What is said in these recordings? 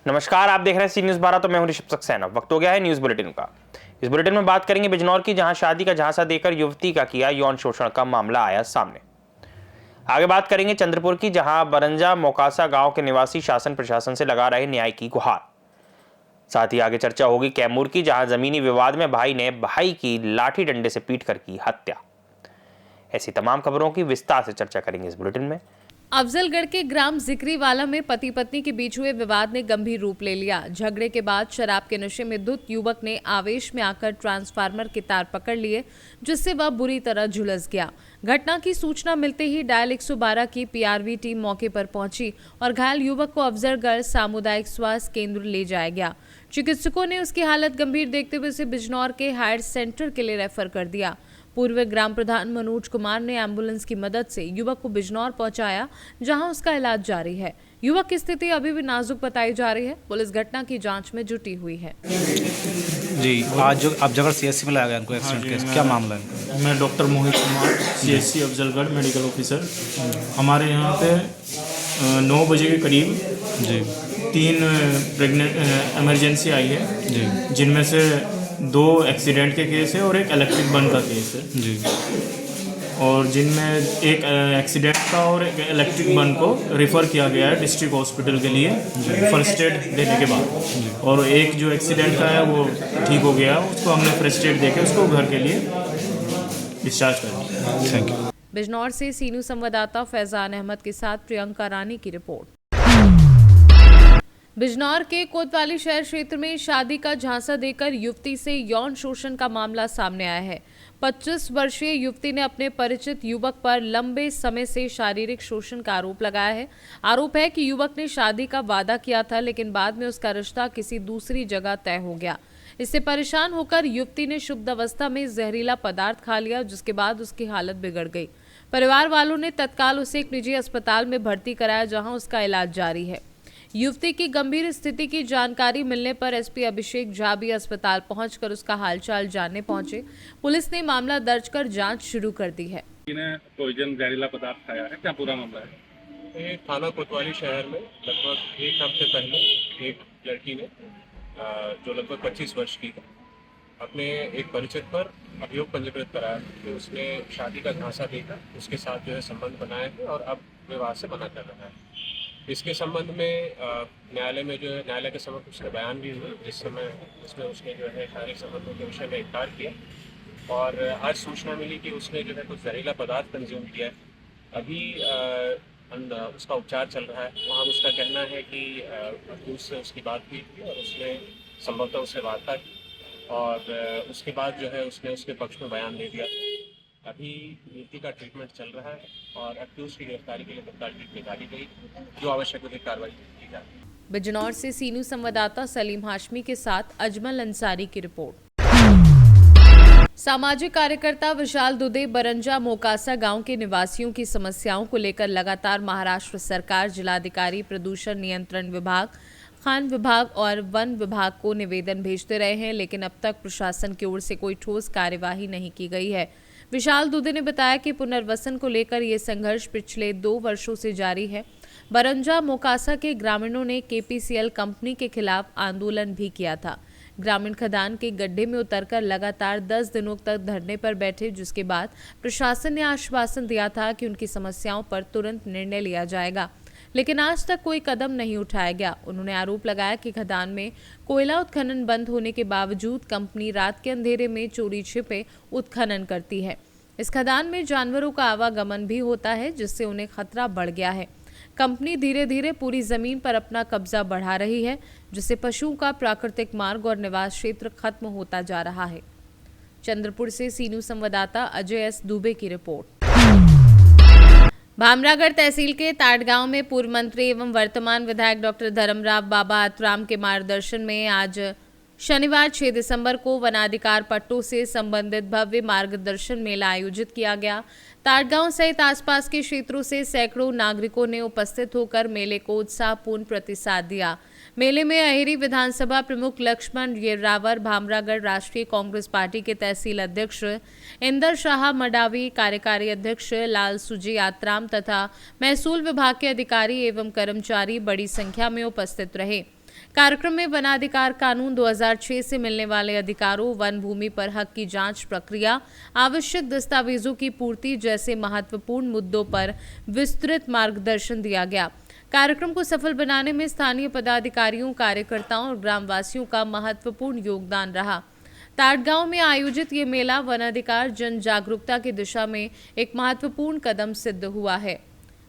नमस्कार, आप देख रहे हैं सी न्यूज 12। तो मैं हूं ऋषभ सक्सेना। वक्त हो गया है न्यूज बुलेटिन का। इस बुलेटिन में बात करेंगे बिजनौर की, जहां शादी का झांसा देकर युवती का किया यौन शोषण का मामला आया सामने। आगे बात करेंगे चंद्रपुर की, जहां बरंजा मोकासा गांव के निवासी शासन प्रशासन से लगा रहे न्याय की गुहार। साथ ही आगे चर्चा होगी कैमूर की, जहां जमीनी विवाद में भाई ने भाई की लाठी डंडे से पीटकर की हत्या। ऐसी तमाम खबरों की विस्तार से चर्चा करेंगे इस बुलेटिन में। अफजलगढ़ के ग्राम जिक्रीवाला में पति पत्नी के बीच हुए विवाद ने गंभीर रूप ले लिया। झगड़े के बाद शराब के नशे में धुत युवक ने आवेश में आकर ट्रांसफार्मर के तार पकड़ लिए, जिससे वह बुरी तरह झुलस गया। घटना की सूचना मिलते ही डायल 112 की पीआरवी टीम मौके पर पहुंची और घायल युवक को अफजलगढ़ सामुदायिक स्वास्थ्य केंद्र ले जाया गया। चिकित्सकों ने उसकी हालत गंभीर देखते हुए उसे बिजनौर के हायर सेंटर के लिए रेफर कर दिया। पूर्व ग्राम प्रधान मनोज कुमार ने एम्बुलेंस की मदद से युवक को बिजनौर पहुंचाया, जहां उसका इलाज जारी है। युवक की स्थिति अभी भी नाजुक बताई जा रही है। पुलिस घटना की जांच में जुटी हुई है। जी, आज जो अफजलगढ़ सीएससी में लाया गया इनको एक्सीडेंट केस, क्या मामला है? मैं doctor Mohit Kumar, CSC Afzalgarh medical officer. हमारे यहाँ पे 9 बजे के करीब जी 3 प्रेग्नेंट इमरजेंसी आई है जी, जिनमें से 2 एक्सीडेंट के केस है और एक इलेक्ट्रिक बर्न का केस है जी। और जिनमें एक एक्सीडेंट का और एक इलेक्ट्रिक बर्न को रेफ़र किया गया है डिस्ट्रिक्ट हॉस्पिटल के लिए फर्स्ट एड देने के बाद, और एक जो एक्सीडेंट का है वो ठीक हो गया, उसको हमने फर्स्ट एड देके उसको घर के लिए डिस्चार्ज कर दिया। Thank you. बिजनौर से सीनू संवाददाता फैजान अहमद के साथ प्रियंका रानी की रिपोर्ट। बिजनौर के कोतवाली शहर क्षेत्र में शादी का झांसा देकर युवती से यौन शोषण का मामला सामने आया है। 25 वर्षीय युवती ने अपने परिचित युवक पर लंबे समय से शारीरिक शोषण का आरोप लगाया है। आरोप है कि युवक ने शादी का वादा किया था, लेकिन बाद में उसका रिश्ता किसी दूसरी जगह तय हो गया। इससे परेशान होकर युवती ने शुद्ध अवस्था में जहरीला पदार्थ खा लिया, जिसके बाद उसकी हालत बिगड़ गई। परिवार वालों ने तत्काल उसे एक निजी अस्पताल में भर्ती कराया, जहां उसका इलाज जारी है। युवती की गंभीर स्थिति की जानकारी मिलने पर एसपी अभिषेक झा भी अस्पताल पहुंचकर उसका हालचाल जानने पहुंचे। पुलिस ने मामला दर्ज कर जांच शुरू कर दी है। पॉइजन जहरीला पदार्थ खाया है, क्या पूरा मामला है? ये थाना कोतवाली शहर में लगभग 1 हफ्ते पहले एक लड़की ने जो लगभग 25 वर्ष की है, अपने एक परिचित पर अभियोग पंजीकृत कराया कि उसने शादी का झांसा देकर उसके साथ जो है संबंध बनाए हैं और अब विवाह से मना कर रहा है। इसके संबंध में न्यायालय में जो है न्यायालय के समक्ष उसके बयान भी हुए, जिस समय उसमें उसने जो है शारीरिक संबंधों के विषय में इनकार किया और आज सूचना मिली कि उसने जो है कुछ जहरीला पदार्थ कंज्यूम किया है। अभी उसका उपचार चल रहा है। वहाँ उसका कहना है कि उससे उसकी बात हुई थी और उसने संभवतः उससे वार्ता की और उसके बाद जो है उसने उसके पक्ष में बयान दे दिया। अभी युवती का ट्रीटमेंट चल रहा है और अक्यूज की गिरफ्तारी के लिए तत्काल टीम निकाली गई, जो आवश्यक विधिक कार्रवाई की जाएगी। बिजनौर से सीनू संवाददाता सलीम हाशमी के साथ अजमल अंसारी की रिपोर्ट। सामाजिक कार्यकर्ता विशाल दुबे बरंजा मोकासा गांव के निवासियों की समस्याओं को लेकर लगातार महाराष्ट्र सरकार, जिलाधिकारी, प्रदूषण नियंत्रण विभाग, खान विभाग और वन विभाग को निवेदन भेजते रहे हैं, लेकिन अब तक प्रशासन की ओर से कोई ठोस कार्यवाही नहीं की गई है। विशाल दुबे ने बताया कि पुनर्वसन को लेकर ये संघर्ष पिछले 2 वर्षों से जारी है। बरंजा मोकासा के ग्रामीणों ने केपीसीएल कंपनी के खिलाफ आंदोलन भी किया था। ग्रामीण खदान के गड्ढे में उतरकर लगातार 10 दिनों तक धरने पर बैठे, जिसके बाद प्रशासन ने आश्वासन दिया था कि उनकी समस्याओं पर तुरंत निर्णय लिया जाएगा, लेकिन आज तक कोई कदम नहीं उठाया गया। उन्होंने आरोप लगाया कि खदान में कोयला उत्खनन बंद होने के बावजूद कंपनी रात के अंधेरे में चोरी छिपे उत्खनन करती है। इस खदान में जानवरों का आवागमन भी होता है, जिससे उन्हें खतरा बढ़ गया है। कंपनी धीरे धीरे पूरी जमीन पर अपना कब्जा बढ़ा रही है, जिससे पशुओं का प्राकृतिक मार्ग और निवास क्षेत्र खत्म होता जा रहा है। चंद्रपुर से सीनू संवाददाता अजय एस दुबे की रिपोर्ट। भामरागढ़ तहसील के ताड़गांव में पूर्व मंत्री एवं वर्तमान विधायक डॉक्टर धर्मराव बाबा आतराम के मार्गदर्शन में आज शनिवार 6 दिसंबर को वनाधिकार पट्टों से संबंधित भव्य मार्गदर्शन मेला आयोजित किया गया। ताड़गांव सहित आसपास के क्षेत्रों से सैकड़ों नागरिकों ने उपस्थित होकर मेले को उत्साहपूर्ण प्रतिसाद दिया। मेले में अहेरी विधानसभा प्रमुख लक्ष्मण येरावर, भामरागढ़ राष्ट्रीय कांग्रेस पार्टी के तहसील अध्यक्ष इंदर शाह मडावी, कार्यकारी अध्यक्ष लाल सुजी आत्राम तथा महसूल विभाग के अधिकारी एवं कर्मचारी बड़ी संख्या में उपस्थित रहे। कार्यक्रम में वनाधिकार कानून 2006 से मिलने वाले अधिकारों, वन भूमि पर हक की जांच प्रक्रिया, आवश्यक दस्तावेजों की पूर्ति जैसे महत्वपूर्ण मुद्दों पर विस्तृत मार्गदर्शन दिया गया। कार्यक्रम को सफल बनाने में स्थानीय पदाधिकारियों, कार्यकर्ताओं और ग्रामवासियों का महत्वपूर्ण योगदान रहा। ताड़गांव में आयोजित ये मेला वनाधिकार जन जागरूकता की दिशा में एक महत्वपूर्ण कदम सिद्ध हुआ है।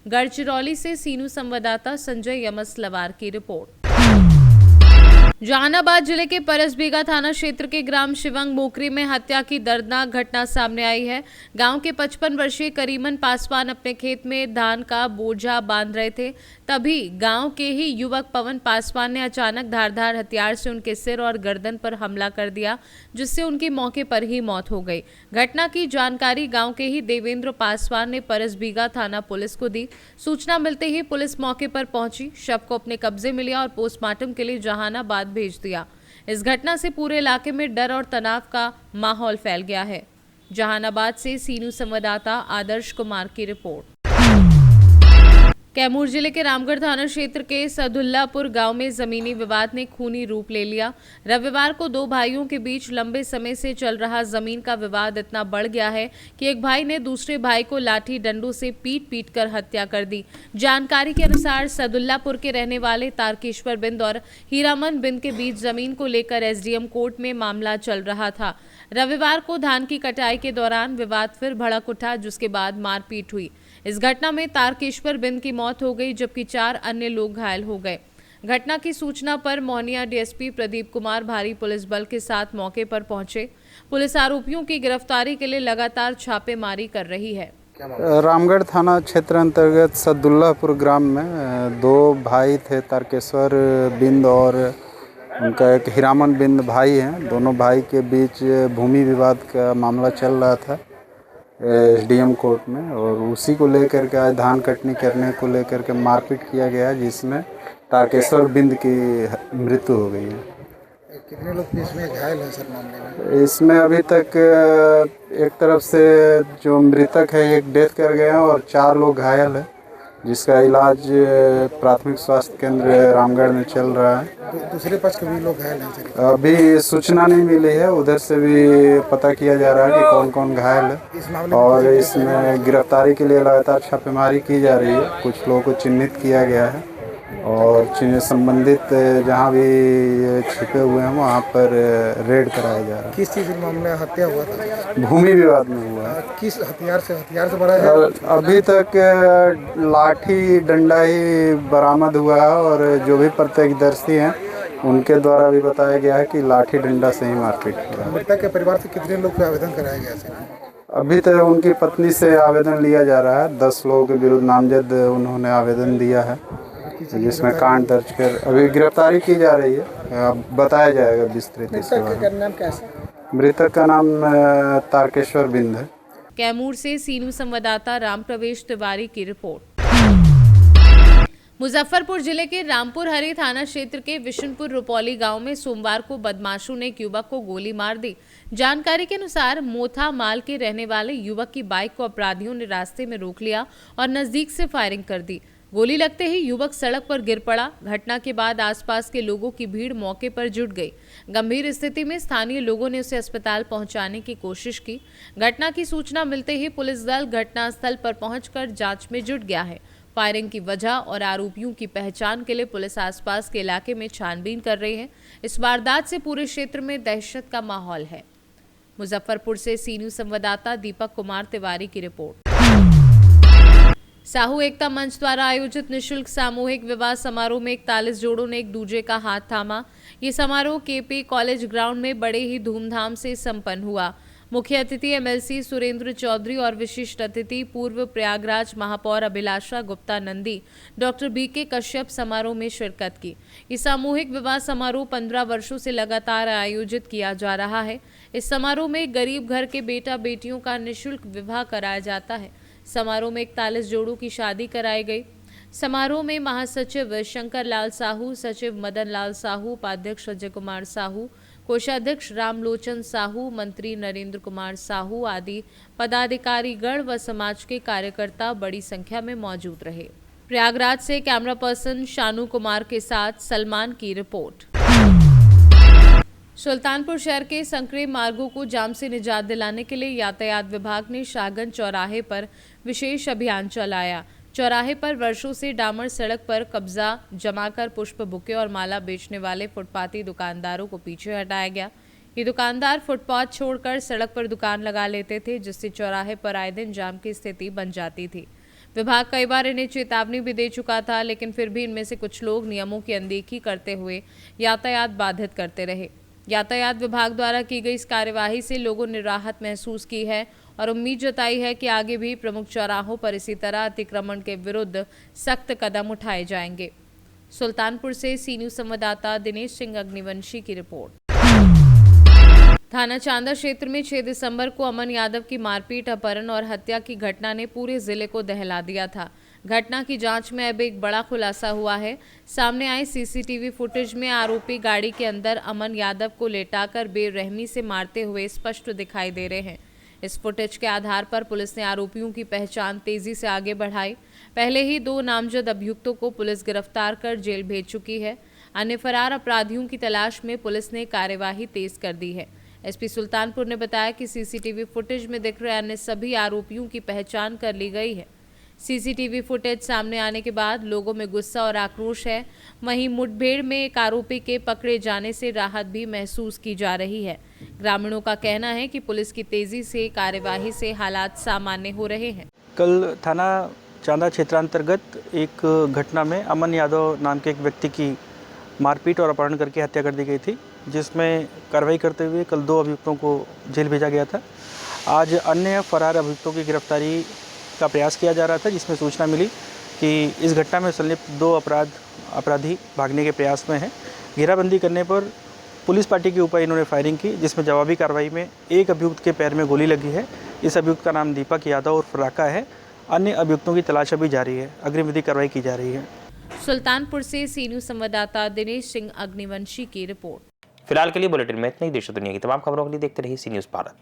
गढ़चिरौली से सीनू संवाददाता संजय यमसलवार की रिपोर्ट। जहानाबाद जिले के परसबीघा थाना क्षेत्र के ग्राम शिवंग मोकरी में हत्या की दर्दनाक घटना सामने आई है। गांव के 55 वर्षीय करीमन पासवान अपने खेत में धान का बोझा बांध रहे थे, तभी गांव के ही युवक पवन पासवान ने अचानक धारदार हथियार से उनके सिर और गर्दन पर हमला कर दिया, जिससे उनकी मौके पर ही मौत हो गई। घटना की जानकारी गाँव के ही देवेंद्र पासवान ने परसबीघा थाना पुलिस को दी। सूचना मिलते ही पुलिस मौके पर पहुंची, शव को अपने कब्जे में लिया और पोस्टमार्टम के लिए जहानाबाद भेज दिया। इस घटना से पूरे इलाके में डर और तनाव का माहौल फैल गया है। जहानाबाद से सीनू संवाददाता आदर्श कुमार की रिपोर्ट। कैमूर जिले के रामगढ़ थाना क्षेत्र के सदुल्लापुर गांव में जमीनी विवाद ने खूनी रूप ले लिया। रविवार को दो भाइयों के बीच लंबे समय से चल रहा जमीन का विवाद इतना बढ़ गया है कि एक भाई ने दूसरे भाई को लाठी डंडों से पीट कर हत्या कर दी। जानकारी के अनुसार सदुल्लापुर के रहने वाले तारकेश्वर बिंद और हीरामन बिंद के बीच जमीन को लेकर एसडीएम कोर्ट में मामला चल रहा था। रविवार को धान की कटाई के दौरान विवाद फिर भड़क उठा, जिसके बाद मारपीट हुई। इस घटना में तारकेश्वर बिंद की मौत हो गई, जबकि 4 अन्य लोग घायल हो गए। घटना की सूचना पर मोहनिया डीएसपी प्रदीप कुमार भारी पुलिस बल के साथ मौके पर पहुंचे। पुलिस आरोपियों की गिरफ्तारी के लिए लगातार छापेमारी कर रही है। रामगढ़ थाना क्षेत्र अंतर्गत सदुल्लापुर ग्राम में दो भाई थे, तारकेश्वर बिंद और उनका एक हीरामन बिंद भाई हैं। दोनों भाई के बीच भूमि विवाद का मामला चल रहा था एसडीएम कोर्ट में, और उसी को लेकर के आज धान कटनी करने को लेकर के मारपीट किया गया, जिसमें तारकेश्वर बिंद की मृत्यु हो गई है। कितने लोग इसमें घायल हैं सर मामले में? इसमें अभी तक एक तरफ से जो मृतक है एक डेथ कर गए हैं और 4 लोग घायल हैं, जिसका इलाज प्राथमिक स्वास्थ्य केंद्र रामगढ़ में चल रहा है। दूसरे पक्ष के भी लोग घायल हैं सर? अभी सूचना नहीं मिली है, उधर से भी पता किया जा रहा है कि कौन कौन घायल है, और इसमें गिरफ्तारी के लिए लगातार छापेमारी की जा रही है। कुछ लोगों को चिन्हित किया गया है और संबंधित जहां भी छिपे हुए हैं वहां पर रेड कराया जा रहा है। किस चीज़ में मामला हत्या हुआ था? भूमि विवाद में हुआ है। किस हथियार से बड़ा है? अभी तक लाठी डंडा ही बरामद हुआ है, और जो भी प्रत्यक्षदर्शी हैं उनके द्वारा भी बताया गया है कि लाठी डंडा से ही मारपीट हुआ है। मृतक के परिवार से कितने लोग को आवेदन कराया गया सर? अभी तक उनकी पत्नी से आवेदन लिया जा रहा है। 10 लोगों के विरुद्ध नामजद उन्होंने आवेदन दिया है, जिसमें कांड दर्ज कर अभी गिरफ्तारी की जा रही है। अब बताया जाएगा विस्तृत इसके बारे में। मृतक का नाम तारकेश्वर बिंद है। कैमूर से सीनू संवाददाता राम प्रवेश तिवारी की रिपोर्ट। मुजफ्फरपुर जिले के रामपुर हरी थाना क्षेत्र के विशुनपुर रुपौली गांव में सोमवार को बदमाशों ने एक युवक को गोली मार दी। जानकारी के अनुसार मोथा माल के रहने वाले युवक की बाइक को अपराधियों ने रास्ते में रोक लिया और नजदीक से फायरिंग कर दी। गोली लगते ही युवक सड़क पर गिर पड़ा। घटना के बाद आसपास के लोगों की भीड़ मौके पर जुट गई। गंभीर स्थिति में स्थानीय लोगों ने उसे अस्पताल पहुंचाने की कोशिश की। घटना की सूचना मिलते ही पुलिस दल घटनास्थल पर पहुंचकर जांच में जुट गया है। फायरिंग की वजह और आरोपियों की पहचान के लिए पुलिस आसपास के इलाके में छानबीन कर रही है। इस वारदात से पूरे क्षेत्र में दहशत का माहौल है। मुजफ्फरपुर से सीनू संवाददाता दीपक कुमार तिवारी की रिपोर्ट। साहू एकता मंच द्वारा आयोजित निशुल्क सामूहिक विवाह समारोह में 41 जोड़ों ने एक दूजे का हाथ थामा। ये समारोह केपी कॉलेज ग्राउंड में बड़े ही धूमधाम से संपन्न हुआ। मुख्य अतिथि एमएलसी सुरेंद्र चौधरी और विशिष्ट अतिथि पूर्व प्रयागराज महापौर अभिलाषा गुप्ता नंदी, डॉक्टर बीके कश्यप समारोह में शिरकत की। ये सामूहिक विवाह समारोह 15 वर्षों से लगातार आयोजित किया जा रहा है। इस समारोह में गरीब घर के बेटा बेटियों का निःशुल्क विवाह कराया जाता है। समारोह में 41 जोड़ों की शादी कराई गई। समारोह में महासचिव शंकर लाल साहू, सचिव मदन लाल साहू, उपाध्यक्ष अजय कुमार साहू, कोषाध्यक्ष रामलोचन साहू, मंत्री नरेंद्र कुमार साहू आदि पदाधिकारीगण व समाज के कार्यकर्ता बड़ी संख्या में मौजूद रहे। प्रयागराज से कैमरा पर्सन शानू कुमार के साथ सलमान की रिपोर्ट। सुल्तानपुर शहर के संकरे मार्गों को जाम से निजात दिलाने के लिए यातायात विभाग ने शाहगंज चौराहे पर विशेष अभियान चलाया। चौराहे पर वर्षों से डामर सड़क पर कब्जा जमाकर पुष्प बुके और माला बेचने वाले फुटपाती दुकानदारों को पीछे हटाया गया। ये दुकानदार फुटपाथ छोड़कर सड़क पर दुकान लगा लेते थे, जिससे चौराहे पर आए दिन जाम की स्थिति बन जाती थी। विभाग कई बार इन्हें चेतावनी भी दे चुका था, लेकिन फिर भी इनमें से कुछ लोग नियमों की अनदेखी करते हुए यातायात बाधित करते रहे। यातायात विभाग द्वारा की गई इस कार्यवाही से लोगों ने राहत महसूस की है और उम्मीद जताई है कि आगे भी प्रमुख चौराहों पर इसी तरह अतिक्रमण के विरुद्ध सख्त कदम उठाए जाएंगे। सुल्तानपुर से सी न्यूज़ संवाददाता दिनेश सिंह अग्निवंशी की रिपोर्ट। थाना चांदा क्षेत्र में 6 दिसंबर को अमन यादव की मारपीट, अपहरण और हत्या की घटना ने पूरे जिले को दहला दिया था। घटना की जांच में अब एक बड़ा खुलासा हुआ है। सामने आई सीसीटीवी फुटेज में आरोपी गाड़ी के अंदर अमन यादव को लेटाकर बेरहमी से मारते हुए स्पष्ट दिखाई दे रहे हैं। इस फुटेज के आधार पर पुलिस ने आरोपियों की पहचान तेजी से आगे बढ़ाई। पहले ही 2 नामजद अभियुक्तों को पुलिस गिरफ्तार कर जेल भेज चुकी है। अन्य फरार अपराधियों की तलाश में पुलिस ने कार्यवाही तेज कर दी है। एसपी सुल्तानपुर ने बताया कि सीसीटीवी फुटेज में दिख रहे अन्य सभी आरोपियों की पहचान कर ली गई है। सीसीटीवी फुटेज सामने आने के बाद लोगों में गुस्सा और आक्रोश है। वहीं मुठभेड़ में एक आरोपी के पकड़े जाने से राहत भी महसूस की जा रही है। ग्रामीणों का कहना है कि पुलिस की तेजी से कार्यवाही से हालात सामान्य हो रहे हैं। कल थाना चांदा क्षेत्रांतर्गत एक घटना में अमन यादव नाम के एक व्यक्ति की मारपीट और अपहरण करके हत्या कर दी गई थी, जिसमें कार्रवाई करते हुए कल 2 अभियुक्तों को जेल भेजा गया था। आज अन्य फरार अभियुक्तों की गिरफ्तारी का प्रयास किया जा रहा था, जिसमें सूचना मिली कि इस घटना में संलिप्त 2 अपराधी भागने के प्रयास में हैं। घेराबंदी करने पर पुलिस पार्टी के ऊपर इन्होंने फायरिंग की, जिसमें जवाबी कार्रवाई में एक अभियुक्त के पैर में गोली लगी है। इस अभियुक्त का नाम दीपक यादव और फराका है। अन्य अभियुक्तों की तलाश अभी जारी है। अग्रिम विधि कार्रवाई की जा रही है। सुल्तानपुर से सी न्यूज़ संवाददाता दिनेश सिंह अग्निवंशी की रिपोर्ट। फिलहाल के लिए बुलेटिन में इतना ही। देश और दुनिया की तमाम खबरों के लिए देखते रहिए सी न्यूज़ भारत।